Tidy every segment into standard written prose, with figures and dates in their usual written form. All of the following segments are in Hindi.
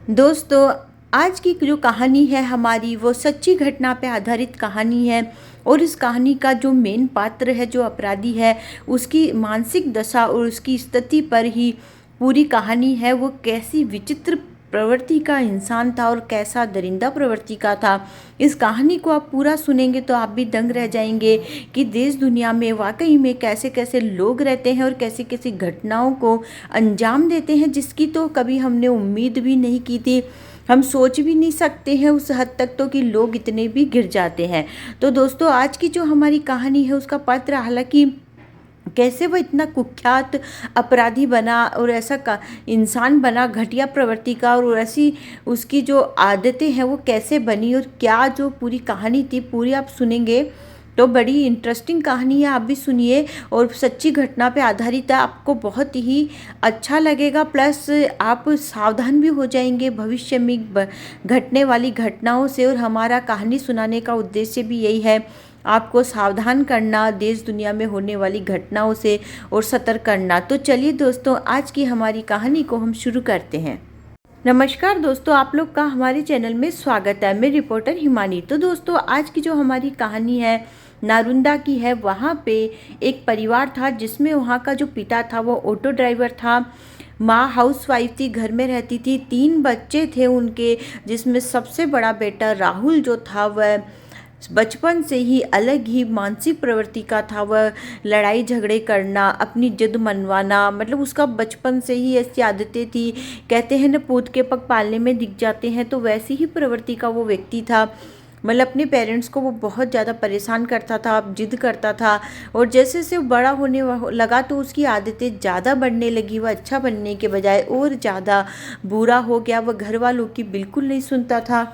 दोस्तों, आज की जो कहानी है हमारी वो सच्ची घटना पे आधारित कहानी है। और इस कहानी का जो मेन पात्र है, जो अपराधी है, उसकी मानसिक दशा और उसकी स्थिति पर ही पूरी कहानी है। वो कैसी विचित्र प्रवृत्ति का इंसान था और कैसा दरिंदा प्रवृत्ति का था। इस कहानी को आप पूरा सुनेंगे तो आप भी दंग रह जाएंगे कि देश दुनिया में वाकई में कैसे कैसे लोग रहते हैं और कैसी कैसी घटनाओं को अंजाम देते हैं, जिसकी तो कभी हमने उम्मीद भी नहीं की थी। हम सोच भी नहीं सकते हैं उस हद तक तो कि लोग इतने भी गिर जाते हैं। तो दोस्तों, आज की जो हमारी कहानी है उसका पात्र, हालांकि कैसे वो इतना कुख्यात अपराधी बना और ऐसा का इंसान बना घटिया प्रवृत्ति का, और ऐसी उसकी जो आदतें हैं वो कैसे बनी, और क्या जो पूरी कहानी थी पूरी आप सुनेंगे तो बड़ी इंटरेस्टिंग कहानी है। आप भी सुनिए, और सच्ची घटना पे आधारित है। आपको बहुत ही अच्छा लगेगा, प्लस आप सावधान भी हो जाएंगे भविष्य में घटने वाली घटनाओं से। और हमारा कहानी सुनाने का उद्देश्य भी यही है, आपको सावधान करना देश दुनिया में होने वाली घटनाओं से और सतर्क करना। तो चलिए दोस्तों, आज की हमारी कहानी को हम शुरू करते हैं। नमस्कार दोस्तों, आप लोग का हमारे चैनल में स्वागत है। मैं रिपोर्टर हिमानी। तो दोस्तों, आज की जो हमारी कहानी है नारुंदा की है। वहाँ पे एक परिवार था जिसमें वहाँ का जो पिता था वो ऑटो ड्राइवर था, माँ हाउसवाइफ थी, घर में रहती थी, 3 बच्चे थे उनके, जिसमें सबसे बड़ा बेटा राहुल जो था वह बचपन से ही अलग ही मानसिक प्रवृत्ति का था। वह लड़ाई झगड़े करना, अपनी जिद मनवाना, मतलब उसका बचपन से ही ऐसी आदतें थी। कहते हैं ना, पूत के पग पालने में दिख जाते हैं, तो वैसी ही प्रवृत्ति का वो व्यक्ति था। मतलब अपने पेरेंट्स को वो बहुत ज़्यादा परेशान करता था, जिद करता था। और जैसे जैसे वो बड़ा होने लगा तो उसकी आदतें ज़्यादा बढ़ने लगी। वह अच्छा बनने के बजाय और ज़्यादा बुरा हो गया। वह घर वालों की बिल्कुल नहीं सुनता था।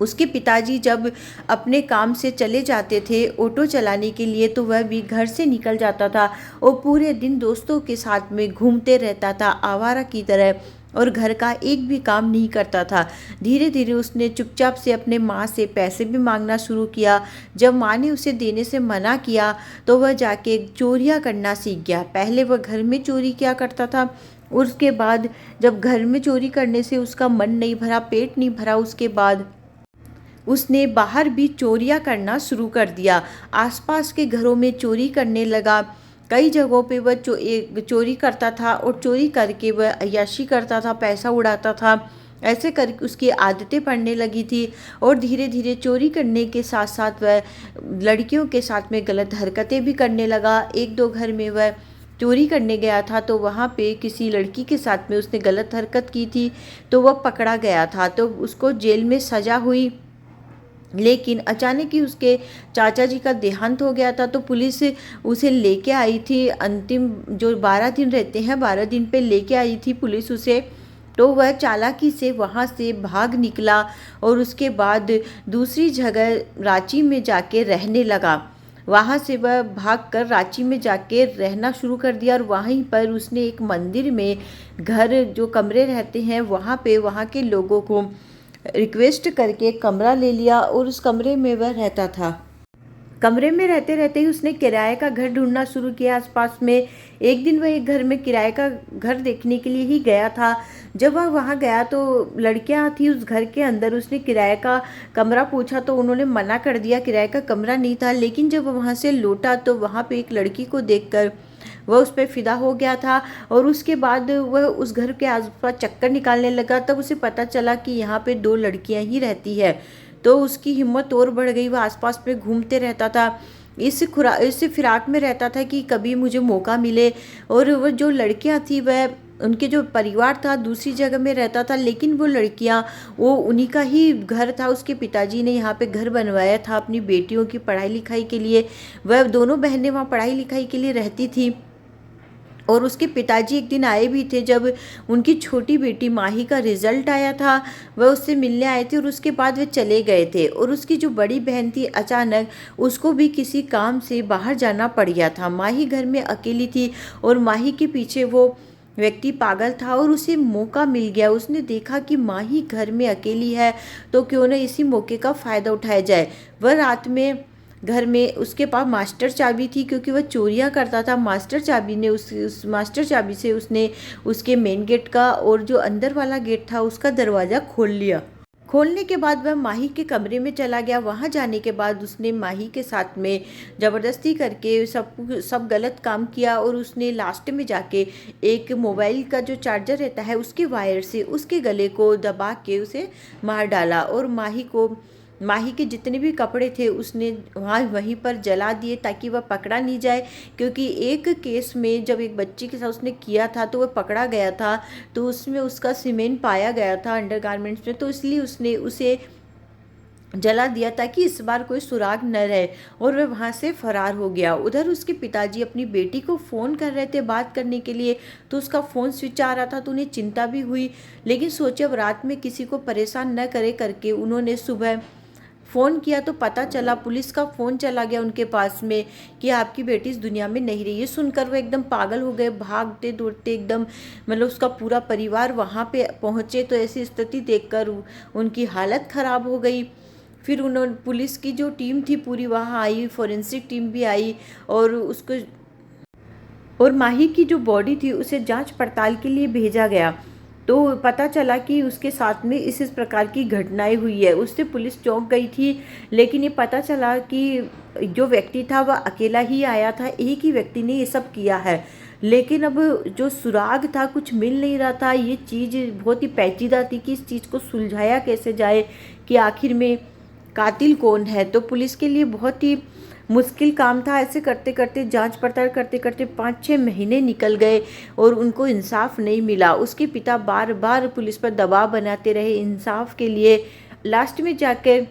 उसके पिताजी जब अपने काम से चले जाते थे ऑटो चलाने के लिए, तो वह भी घर से निकल जाता था और पूरे दिन दोस्तों के साथ में घूमते रहता था आवारा की तरह, और घर का एक भी काम नहीं करता था। धीरे धीरे उसने चुपचाप से अपने माँ से पैसे भी मांगना शुरू किया। जब माँ ने उसे देने से मना किया तो वह जाके चोरियाँ करना सीख गया। पहले वह घर में चोरी किया करता था, उसके बाद जब घर में चोरी करने से उसका मन नहीं भरा, पेट नहीं भरा, उसके बाद उसने बाहर भी चोरियां करना शुरू कर दिया। आसपास के घरों में चोरी करने लगा। कई जगहों पे वह चोरी करता था और चोरी करके वह अय्याशी करता था, पैसा उड़ाता था। ऐसे करके उसकी आदतें पड़ने लगी थी और धीरे धीरे चोरी करने के साथ साथ वह लड़कियों के साथ में गलत हरकतें भी करने लगा। 1-2 घर में वह चोरी करने गया था तो वहाँ पे किसी लड़की के साथ में उसने गलत हरकत की थी, तो वह पकड़ा गया था, तो उसको जेल में सजा हुई। लेकिन अचानक ही उसके चाचा जी का देहांत हो गया था, तो पुलिस उसे लेके आई थी। अंतिम जो 12 दिन रहते हैं, 12 दिन पे लेके आई थी पुलिस उसे। तो वह चालाकी से वहाँ से भाग निकला और उसके बाद दूसरी जगह रांची में जाके रहने लगा। वहाँ से वह भागकर रांची में जाके रहना शुरू कर दिया और वहीं पर उसने एक मंदिर में घर, जो कमरे रहते हैं वहाँ पे, वहाँ के लोगों को रिक्वेस्ट करके कमरा ले लिया और उस कमरे में वह रहता था। कमरे में रहते रहते ही उसने किराए का घर ढूंढना शुरू किया आसपास में। एक दिन वह एक घर में किराए का घर देखने के लिए ही गया था। जब वह वहाँ गया तो लड़कियाँ थी उस घर के अंदर। उसने किराए का कमरा पूछा तो उन्होंने मना कर दिया, किराए का कमरा नहीं था। लेकिन जब वह वहाँ से लौटा तो वहाँ पे एक लड़की को देखकर वह उस पर फिदा हो गया था और उसके बाद वह उस घर के आसपास चक्कर निकालने लगा। तब उसे पता चला कि यहाँ पे 2 लड़कियाँ ही रहती है, तो उसकी हिम्मत और बढ़ गई। वह आसपास में घूमते रहता था, इस फिराक में रहता था कि कभी मुझे मौका मिले। और वह जो लड़कियाँ थी वह, उनके जो परिवार था दूसरी जगह में रहता था, लेकिन वो लड़कियाँ, वो उन्हीं का ही घर था। उसके पिताजी ने यहाँ पे घर बनवाया था अपनी बेटियों की पढ़ाई लिखाई के लिए। वह दोनों बहनें वहाँ पढ़ाई लिखाई के लिए रहती थी। और उसके पिताजी एक दिन आए भी थे जब उनकी छोटी बेटी माही का रिजल्ट आया था। वह उससे मिलने आए थे और उसके बाद वे चले गए थे। और उसकी जो बड़ी बहन थी, अचानक उसको भी किसी काम से बाहर जाना पड़ गया था। माही घर में अकेली थी और माही के पीछे वो व्यक्ति पागल था और उसे मौका मिल गया। उसने देखा कि माही घर में अकेली है तो क्यों न इसी मौके का फ़ायदा उठाया जाए। वह रात में घर में उसके पास मास्टर चाबी थी, क्योंकि वह चोरियां करता था। मास्टर चाबी ने उस मास्टर चाबी से उसने उसके मेन गेट का और जो अंदर वाला गेट था उसका दरवाज़ा खोल लिया। खोलने के बाद वह माही के कमरे में चला गया। वहां जाने के बाद उसने माही के साथ में ज़बरदस्ती करके सब गलत काम किया, और उसने लास्ट में जाके एक मोबाइल का जो चार्जर रहता है उसके वायर से उसके गले को दबा के उसे मार डाला, और माही के जितने भी कपड़े थे उसने वहीं पर जला दिए ताकि वह पकड़ा नहीं जाए, क्योंकि एक केस में जब एक बच्ची के साथ उसने किया था तो वह पकड़ा गया था, तो उसमें उसका सीमेंट पाया गया था अंडरगारमेंट्स में, तो इसलिए उसने उसे जला दिया ताकि इस बार कोई सुराग न रहे, और वह वहाँ से फरार हो गया। उधर उसके पिताजी अपनी बेटी को फ़ोन कर रहे थे बात करने के लिए, तो उसका फ़ोन स्विच आ रहा था, तो उन्हें चिंता भी हुई, लेकिन सोचे अब रात में किसी को परेशान न करे करके उन्होंने सुबह फ़ोन किया, तो पता चला पुलिस का फ़ोन चला गया उनके पास में कि आपकी बेटी इस दुनिया में नहीं रही। ये सुनकर वो एकदम पागल हो गए, भागते दौड़ते एकदम, मतलब उसका पूरा परिवार वहाँ पे पहुँचे, तो ऐसी स्थिति देखकर उनकी हालत ख़राब हो गई। फिर उन्होंने पुलिस की जो टीम थी पूरी वहाँ आई, फोरेंसिक टीम भी आई, और उसको और माही की जो बॉडी थी उसे जांच पड़ताल के लिए भेजा गया। तो पता चला कि उसके साथ में इस प्रकार की घटनाएं हुई है। उससे पुलिस चौंक गई थी, लेकिन ये पता चला कि जो व्यक्ति था वह अकेला ही आया था, एक ही व्यक्ति ने ये सब किया है। लेकिन अब जो सुराग था कुछ मिल नहीं रहा था, ये चीज़ बहुत ही पेचीदा थी कि इस चीज़ को सुलझाया कैसे जाए कि आखिर में कातिल कौन है। तो पुलिस के लिए बहुत ही मुश्किल काम था। ऐसे करते करते जांच पड़ताल करते करते 5-6 महीने निकल गए और उनको इंसाफ नहीं मिला। उसके पिता बार बार पुलिस पर दबाव बनाते रहे इंसाफ के लिए। लास्ट में जाकर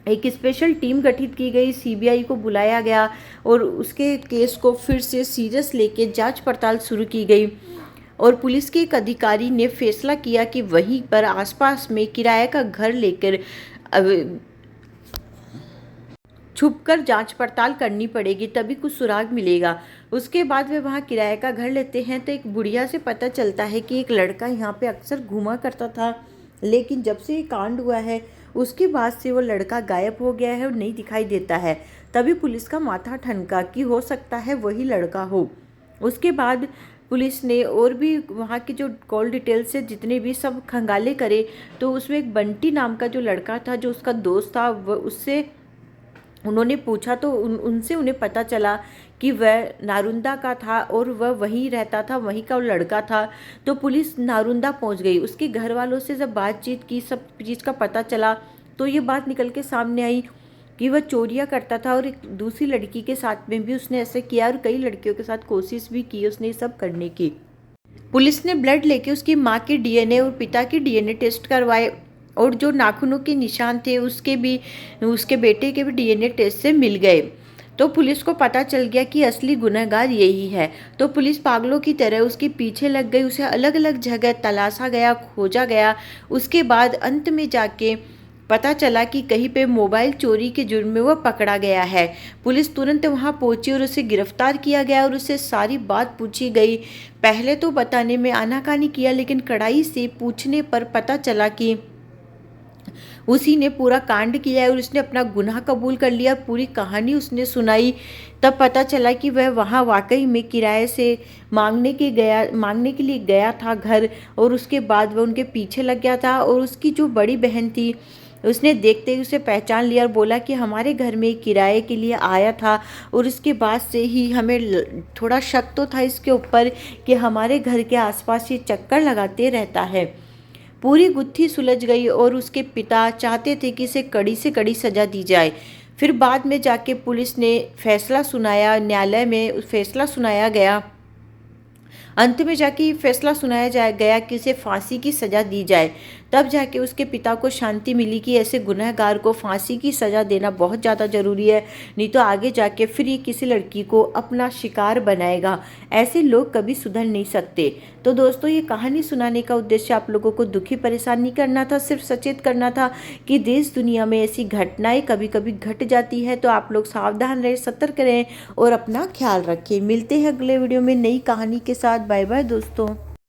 एक स्पेशल टीम गठित की गई, सीबीआई को बुलाया गया और उसके केस को फिर से सीरियस लेके जांच पड़ताल शुरू की गई, और पुलिस के एक अधिकारी ने फैसला किया कि वहीं पर आसपास में किराए का घर लेकर छुपकर जांच पड़ताल करनी पड़ेगी, तभी कुछ सुराग मिलेगा। उसके बाद वे वहाँ किराए का घर लेते हैं, तो एक बुढ़िया से पता चलता है कि एक लड़का यहाँ पे अक्सर घूमा करता था, लेकिन जब से ये कांड हुआ है उसके बाद से वो लड़का गायब हो गया है और नहीं दिखाई देता है। तभी पुलिस का माथा ठनका कि हो सकता है वही लड़का हो। उसके बाद पुलिस ने और भी वहाँ की जो कॉल डिटेल्स से जितने भी सब खंगाले करे, तो उसमें एक बंटी नाम का जो लड़का था जो उसका दोस्त था, वह उससे उन्होंने पूछा तो उनसे उन्हें पता चला कि वह नारुंदा का था और वह वहीं रहता था, वहीं का वो लड़का था। तो पुलिस नारुंदा पहुंच गई। उसके घर वालों से जब बातचीत की, सब चीज़ का पता चला, तो ये बात निकल के सामने आई कि वह चोरियां करता था और एक दूसरी लड़की के साथ में भी उसने ऐसे किया, और कई लड़कियों के साथ कोशिश भी की उसने ये सब करने की। पुलिस ने ब्लड लेके उसकी माँ के डीएनए और पिता के डीएनए टेस्ट करवाए, और जो नाखूनों के निशान थे उसके बेटे के भी डीएनए टेस्ट से मिल गए। तो पुलिस को पता चल गया कि असली गुनहगार यही है। तो पुलिस पागलों की तरह उसके पीछे लग गई, उसे अलग अलग जगह तलाशा गया, खोजा गया। उसके बाद अंत में जाके पता चला कि कहीं पे मोबाइल चोरी के जुर्म में वह पकड़ा गया है। पुलिस तुरंत वहां पहुंची और उसे गिरफ्तार किया गया और उससे सारी बात पूछी गई। पहले तो बताने में आनाकानी किया, लेकिन कड़ाई से पूछने पर पता चला कि उसी ने पूरा कांड किया है और उसने अपना गुनाह कबूल कर लिया। पूरी कहानी उसने सुनाई। तब पता चला कि वह वहाँ वाकई में किराए से मांगने के लिए गया था घर, और उसके बाद वह उनके पीछे लग गया था। और उसकी जो बड़ी बहन थी उसने देखते ही उसे पहचान लिया और बोला कि हमारे घर में किराए के लिए आया था, और उसके बाद से ही हमें थोड़ा शक तो था इसके ऊपर कि हमारे घर के आसपास ये चक्कर लगाते रहता है। पूरी गुत्थी सुलझ गई और उसके पिता चाहते थे कि इसे कड़ी से कड़ी सजा दी जाए। फिर बाद में जाके पुलिस ने फैसला सुनाया, न्यायालय में फैसला सुनाया गया। अंत में जाके फैसला सुनाया गया कि उसे फांसी की सज़ा दी जाए। तब जाके उसके पिता को शांति मिली कि ऐसे गुनहगार को फांसी की सज़ा देना बहुत ज़्यादा ज़रूरी है, नहीं तो आगे जाके फिर ये किसी लड़की को अपना शिकार बनाएगा। ऐसे लोग कभी सुधर नहीं सकते। तो दोस्तों, ये कहानी सुनाने का उद्देश्य आप लोगों को दुखी परेशान नहीं करना था, सिर्फ सचेत करना था कि देश दुनिया में ऐसी घटनाएं कभी कभी घट जाती है। तो आप लोग सावधान रहें, सतर्क रहें और अपना ख्याल रखें। मिलते हैं अगले वीडियो में नई कहानी के साथ। बाय बाय दोस्तों।